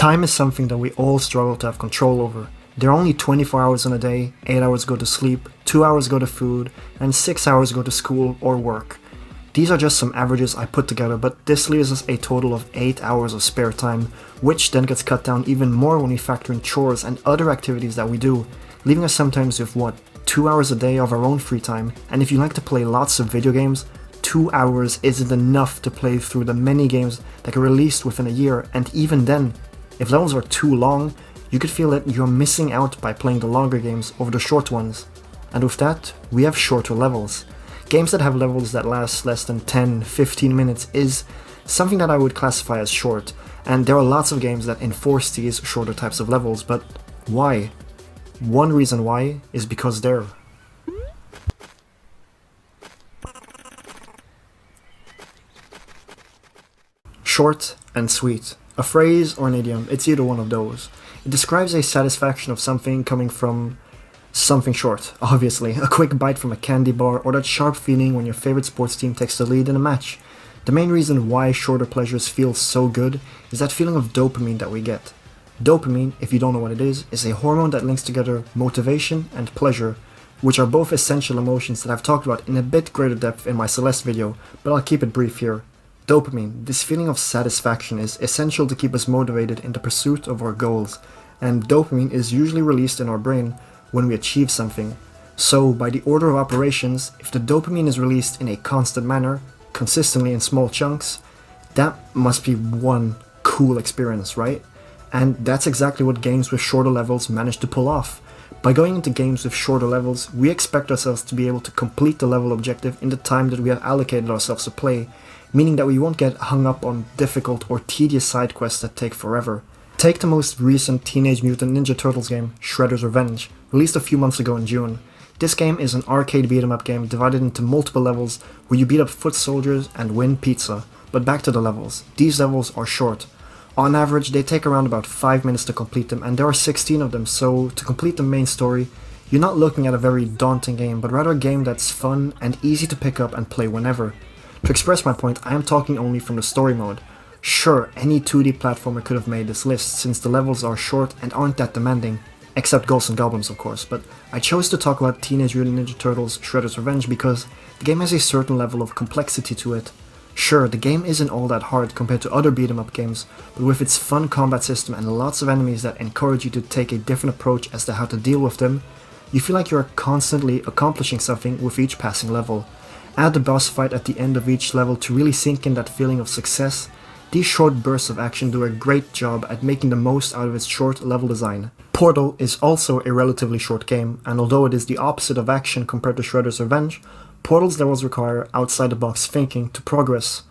Time is something that we all struggle to have control over. There are only 24 hours in a day, 8 hours go to sleep, 2 hours go to food, and 6 hours go to school or work. These are just some averages I put together, but this leaves us a total of 8 hours of spare time, which then gets cut down even more when we factor in chores and other activities that we do, leaving us sometimes with 2 hours a day of our own free time. And if you like to play lots of video games, 2 hours isn't enough to play through the many games that get released within a year, and even then, if levels are too long, you could feel that you're missing out by playing the longer games over the short ones. And with that, we have shorter levels. Games that have levels that last less than 10-15 minutes is something that I would classify as short, and there are lots of games that enforce these shorter types of levels, but why? One reason why is because they're short and sweet. A phrase or an idiom, it's either one of those. It describes a satisfaction of something coming from something short, obviously. A quick bite from a candy bar, or that sharp feeling when your favorite sports team takes the lead in a match. The main reason why shorter pleasures feel so good is that feeling of dopamine that we get. Dopamine, if you don't know what it is a hormone that links together motivation and pleasure, which are both essential emotions that I've talked about in a bit greater depth in my Celeste video, but I'll keep it brief here. Dopamine, this feeling of satisfaction, is essential to keep us motivated in the pursuit of our goals, and dopamine is usually released in our brain when we achieve something. So, by the order of operations, if the dopamine is released in a constant manner, consistently in small chunks, that must be one cool experience, right? And that's exactly what games with shorter levels manage to pull off. By going into games with shorter levels, we expect ourselves to be able to complete the level objective in the time that we have allocated ourselves to play, meaning that we won't get hung up on difficult or tedious side quests that take forever. Take the most recent Teenage Mutant Ninja Turtles game, Shredder's Revenge, released a few months ago in June. This game is an arcade beat-em-up game divided into multiple levels where you beat up foot soldiers and win pizza. But back to the levels. These levels are short. On average, they take around about 5 minutes to complete them, and there are 16 of them, so to complete the main story, you're not looking at a very daunting game, but rather a game that's fun and easy to pick up and play whenever. To express my point, I am talking only from the story mode. Sure, any 2D platformer could have made this list, since the levels are short and aren't that demanding, except Ghosts and Goblins of course, but I chose to talk about Teenage Mutant Ninja Turtles Shredder's Revenge because the game has a certain level of complexity to it. Sure, the game isn't all that hard compared to other beat-em-up games, but with its fun combat system and lots of enemies that encourage you to take a different approach as to how to deal with them, you feel like you're constantly accomplishing something with each passing level. Add the boss fight at the end of each level to really sink in that feeling of success. These short bursts of action do a great job at making the most out of its short level design. Portal is also a relatively short game, and although it is the opposite of action compared to Shredder's Revenge, Portal's levels require outside-the-box thinking to progress.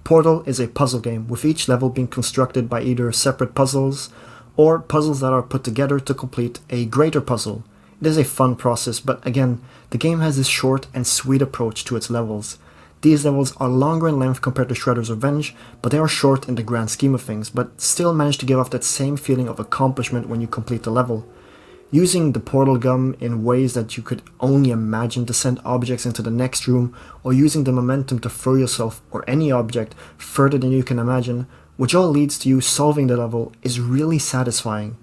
Portal is a puzzle game, with each level being constructed by either separate puzzles, or puzzles that are put together to complete a greater puzzle. It is a fun process, but again, the game has this short and sweet approach to its levels. These levels are longer in length compared to Shredder's Revenge, but they are short in the grand scheme of things, but still manage to give off that same feeling of accomplishment when you complete the level. Using the portal gun in ways that you could only imagine to send objects into the next room, or using the momentum to throw yourself or any object further than you can imagine, which all leads to you solving the level, is really satisfying.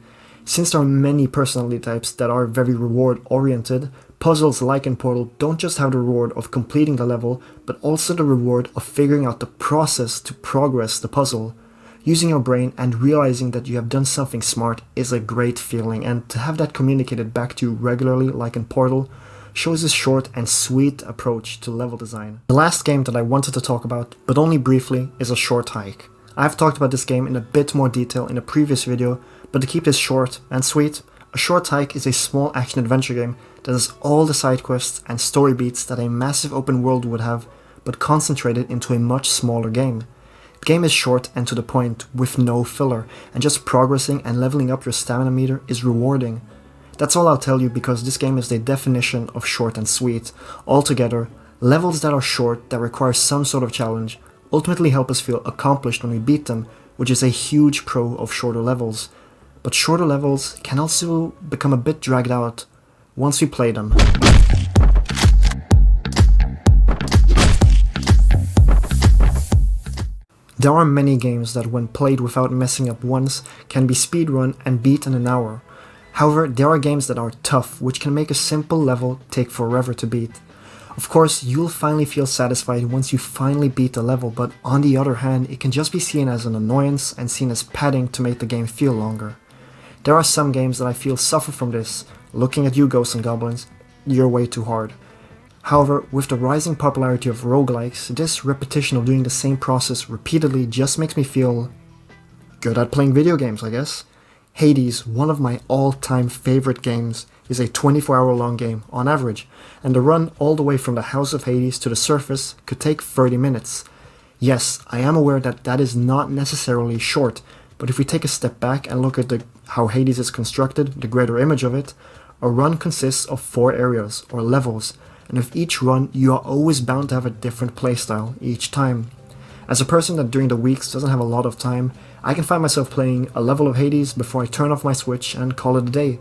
Since there are many personality types that are very reward-oriented, puzzles like in Portal don't just have the reward of completing the level, but also the reward of figuring out the process to progress the puzzle. Using your brain and realizing that you have done something smart is a great feeling, and to have that communicated back to you regularly like in Portal shows a short and sweet approach to level design. The last game that I wanted to talk about, but only briefly, is A Short Hike. I've talked about this game in a bit more detail in a previous video, but to keep this short and sweet, A Short Hike is a small action-adventure game that has all the side quests and story beats that a massive open world would have, but concentrated into a much smaller game. The game is short and to the point, with no filler, and just progressing and leveling up your stamina meter is rewarding. That's all I'll tell you because this game is the definition of short and sweet. Altogether, levels that are short, that require some sort of challenge, ultimately help us feel accomplished when we beat them, which is a huge pro of shorter levels. But shorter levels can also become a bit dragged out once we play them. There are many games that when played without messing up once can be speedrun and beat in an hour. However, there are games that are tough, which can make a simple level take forever to beat. Of course, you'll finally feel satisfied once you finally beat the level, but on the other hand, it can just be seen as an annoyance and seen as padding to make the game feel longer. There are some games that I feel suffer from this. Looking at you, Ghosts and Goblins, you're way too hard. However, with the rising popularity of roguelikes, this repetition of doing the same process repeatedly just makes me feel good at playing video games, I guess. Hades, one of my all-time favorite games, is a 24-hour long game, on average, and the run all the way from the House of Hades to the surface could take 30 minutes. Yes, I am aware that that is not necessarily short, but if we take a step back and look at how Hades is constructed, the greater image of it, a run consists of 4 areas, or levels, and with each run you are always bound to have a different playstyle each time. As a person that during the weeks doesn't have a lot of time, I can find myself playing a level of Hades before I turn off my Switch and call it a day.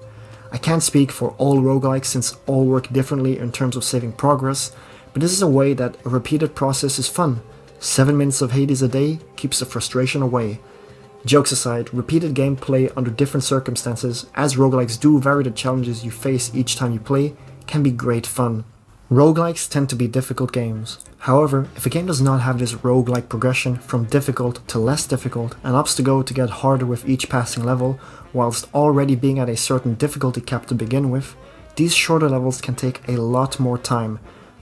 I can't speak for all roguelikes since all work differently in terms of saving progress, but this is a way that a repeated process is fun. 7 minutes of Hades a day keeps the frustration away. Jokes aside, repeated gameplay under different circumstances, as roguelikes do vary the challenges you face each time you play, can be great fun. Roguelikes tend to be difficult games. However, if a game does not have this roguelike progression from difficult to less difficult and opts to go to get harder with each passing level, whilst already being at a certain difficulty cap to begin with, these shorter levels can take a lot more time.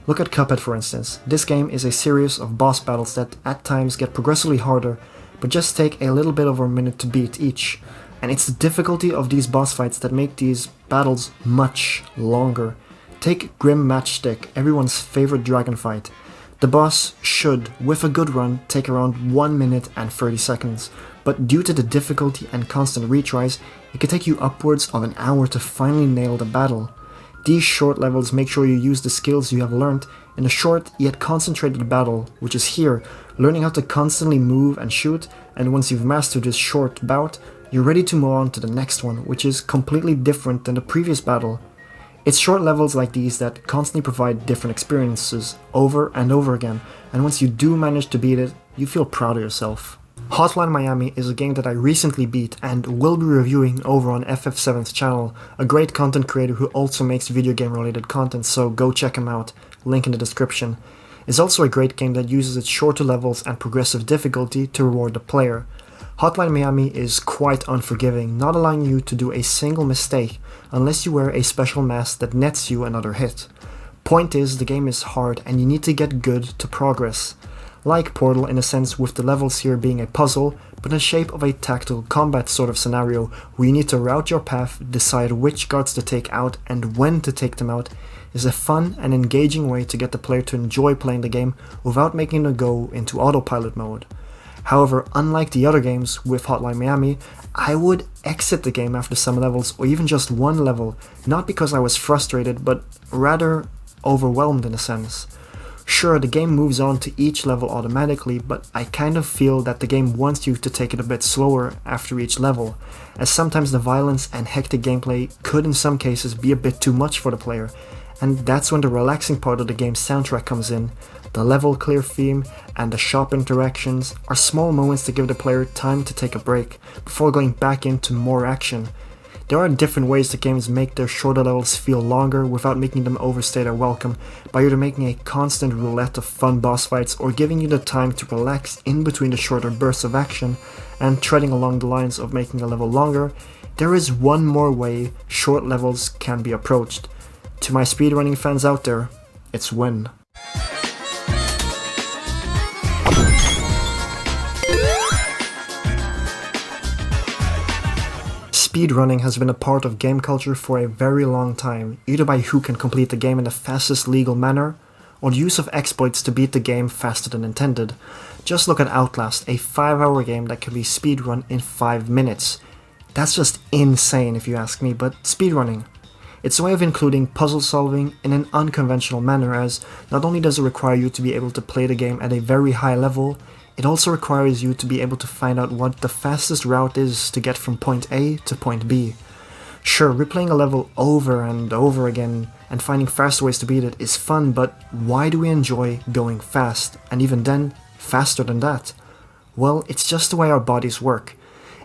Look at Cuphead for instance. This game is a series of boss battles that at times get progressively harder, but just take a little bit over a minute to beat each. And it's the difficulty of these boss fights that make these battles much longer. Take Grim Matchstick, everyone's favorite dragon fight. The boss should, with a good run, take around 1 minute and 30 seconds, but due to the difficulty and constant retries, it can take you upwards of an hour to finally nail the battle. These short levels make sure you use the skills you have learned in a short yet concentrated battle, which is here, learning how to constantly move and shoot, and once you've mastered this short bout, you're ready to move on to the next one, which is completely different than the previous battle. It's short levels like these that constantly provide different experiences over and over again, and once you do manage to beat it, you feel proud of yourself. Hotline Miami is a game that I recently beat and will be reviewing over on FF7's channel, a great content creator who also makes video game related content, so go check him out, link in the description. It's also a great game that uses its shorter levels and progressive difficulty to reward the player. Hotline Miami is quite unforgiving, not allowing you to do a single mistake unless you wear a special mask that nets you another hit. Point is, the game is hard and you need to get good to progress. Like Portal in a sense, with the levels here being a puzzle, but in the shape of a tactical combat sort of scenario where you need to route your path, decide which guards to take out and when to take them out, is a fun and engaging way to get the player to enjoy playing the game without making them go into autopilot mode. However, unlike the other games with Hotline Miami, I would exit the game after some levels or even just one level, not because I was frustrated, but rather overwhelmed in a sense. Sure, the game moves on to each level automatically, but I kind of feel that the game wants you to take it a bit slower after each level, as sometimes the violence and hectic gameplay could in some cases be a bit too much for the player, and that's when the relaxing part of the game's soundtrack comes in. The level clear theme and the shop interactions are small moments to give the player time to take a break before going back into more action. There are different ways that games make their shorter levels feel longer without making them overstay their welcome, by either making a constant roulette of fun boss fights or giving you the time to relax in between the shorter bursts of action, and treading along the lines of making a level longer. There is one more way short levels can be approached. To my speedrunning fans out there, it's win. Speedrunning has been a part of game culture for a very long time, either by who can complete the game in the fastest legal manner, or the use of exploits to beat the game faster than intended. Just look at Outlast, a 5-hour game that can be speedrun in 5 minutes. That's just insane if you ask me, but speedrunning. It's a way of including puzzle solving in an unconventional manner, as not only does it require you to be able to play the game at a very high level, it also requires you to be able to find out what the fastest route is to get from point A to point B. Sure, replaying a level over and over again and finding faster ways to beat it is fun, but why do we enjoy going fast, and even then, faster than that? Well, it's just the way our bodies work.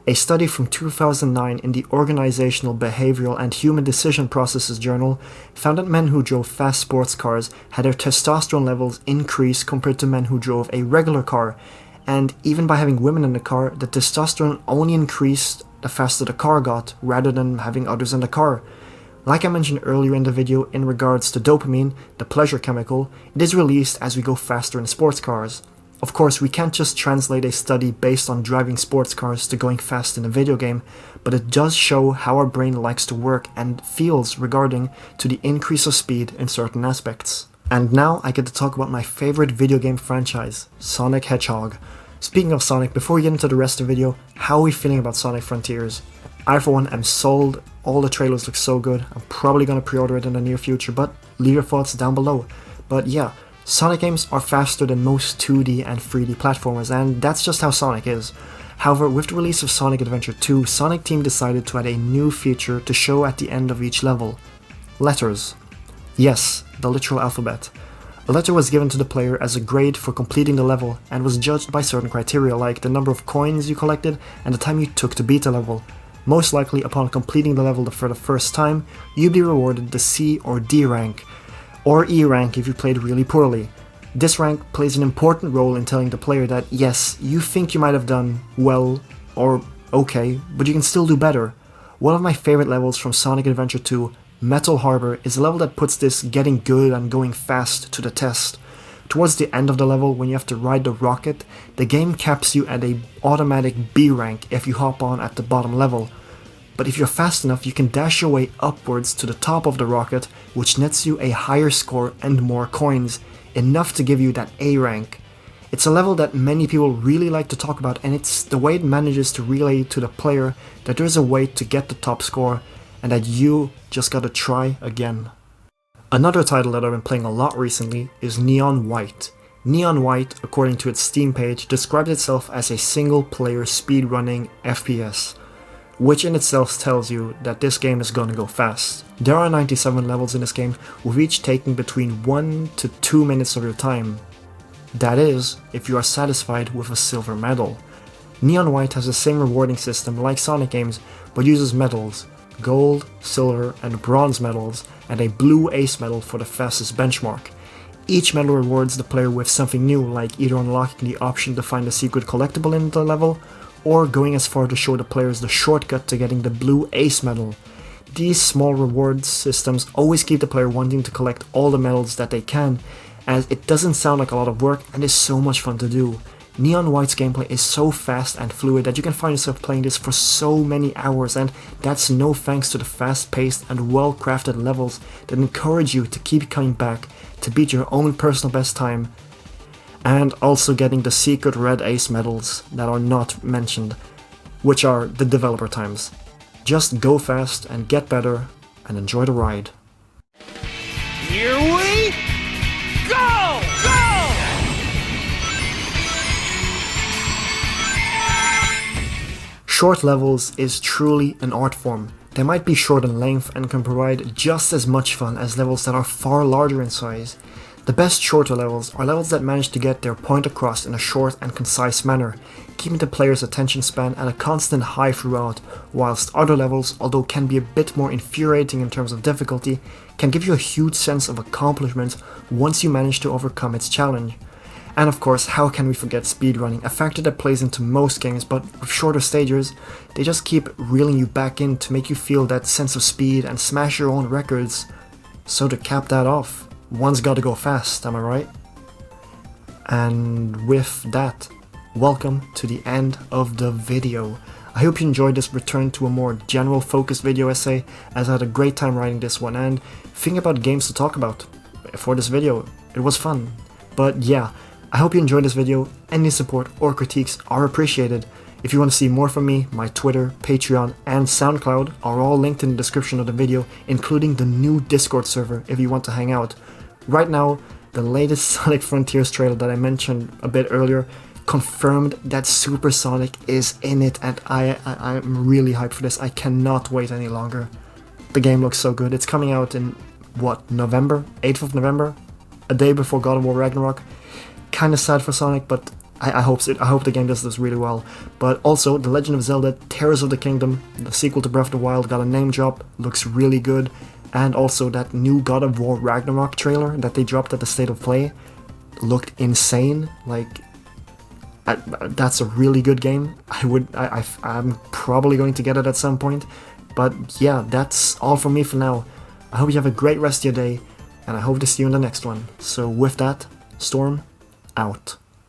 A study from 2009 in the Organizational Behavioral and Human Decision Processes journal found that men who drove fast sports cars had their testosterone levels increase compared to men who drove a regular car, and even by having women in the car, the testosterone only increased the faster the car got, rather than having others in the car. Like I mentioned earlier in the video in regards to dopamine, the pleasure chemical, it is released as we go faster in sports cars. Of course, we can't just translate a study based on driving sports cars to going fast in a video game, but it does show how our brain likes to work and feels regarding to the increase of speed in certain aspects. And now I get to talk about my favorite video game franchise, Sonic Hedgehog. Speaking of Sonic, before we get into the rest of the video, how are we feeling about Sonic Frontiers? I for one am sold, all the trailers look so good, I'm probably gonna pre-order it in the near future, but leave your thoughts down below. But yeah, Sonic games are faster than most 2D and 3D platformers, and that's just how Sonic is. However, with the release of Sonic Adventure 2, Sonic Team decided to add a new feature to show at the end of each level. Letters. Yes, the literal alphabet. A letter was given to the player as a grade for completing the level and was judged by certain criteria like the number of coins you collected and the time you took to beat the level. Most likely, upon completing the level for the first time, you'd be rewarded the C or D rank, or E rank if you played really poorly. This rank plays an important role in telling the player that yes, you think you might have done well or okay, but you can still do better. One of my favorite levels from Sonic Adventure 2, Metal Harbor, is a level that puts this getting good and going fast to the test. Towards the end of the level, when you have to ride the rocket, the game caps you at a automatic B rank if you hop on at the bottom level. But if you're fast enough, you can dash your way upwards to the top of the rocket, which nets you a higher score and more coins, enough to give you that A rank. It's a level that many people really like to talk about, and it's the way it manages to relay to the player that there's a way to get the top score, and that you just gotta try again. Another title that I've been playing a lot recently is Neon White. Neon White, according to its Steam page, describes itself as a single-player speedrunning FPS, which in itself tells you that this game is gonna go fast. There are 97 levels in this game, with each taking between 1 to 2 minutes of your time. That is, if you are satisfied with a silver medal. Neon White has the same rewarding system like Sonic games, but uses medals, gold, silver, and bronze medals, and a blue ace medal for the fastest benchmark. Each medal rewards the player with something new, like either unlocking the option to find a secret collectible in the level, or going as far to show the players the shortcut to getting the blue ace medal. These small reward systems always keep the player wanting to collect all the medals that they can, as it doesn't sound like a lot of work and is so much fun to do. Neon White's gameplay is so fast and fluid that you can find yourself playing this for so many hours, and that's no thanks to the fast-paced and well-crafted levels that encourage you to keep coming back to beat your own personal best time, and also getting the secret red ace medals that are not mentioned, which are the developer times. Just go fast and get better and enjoy the ride. Here we go! Short levels is truly an art form. They might be short in length and can provide just as much fun as levels that are far larger in size. The best shorter levels are levels that manage to get their point across in a short and concise manner, keeping the player's attention span at a constant high throughout, whilst other levels, although can be a bit more infuriating in terms of difficulty, can give you a huge sense of accomplishment once you manage to overcome its challenge. And of course, how can we forget speedrunning, a factor that plays into most games, but with shorter stages, they just keep reeling you back in to make you feel that sense of speed and smash your own records. So to cap that off, one's gotta go fast, am I right? And with that, welcome to the end of the video. I hope you enjoyed this return to a more general focused video essay, as I had a great time writing this one and thinking about games to talk about for this video. It was fun. But yeah, I hope you enjoyed this video. Any support or critiques are appreciated. If you want to see more from me, my Twitter, Patreon, and SoundCloud are all linked in the description of the video, including the new Discord server if you want to hang out. Right now, the latest Sonic Frontiers trailer that I mentioned a bit earlier confirmed that Super Sonic is in it, and I'm really hyped for this. I cannot wait any longer. The game looks so good. It's coming out in, what, November? 8th of November? A day before God of War Ragnarok. Kinda sad for Sonic, but I hope the game does this really well. But also, The Legend of Zelda Tears of the Kingdom, the sequel to Breath of the Wild, got a name drop, looks really good. And also that new God of War Ragnarok trailer that they dropped at the State of Play looked insane. Like, that's a really good game. I'm probably going to get it at some point. But yeah, that's all from me for now. I hope you have a great rest of your day, and I hope to see you in the next one. So with that, Storm, out.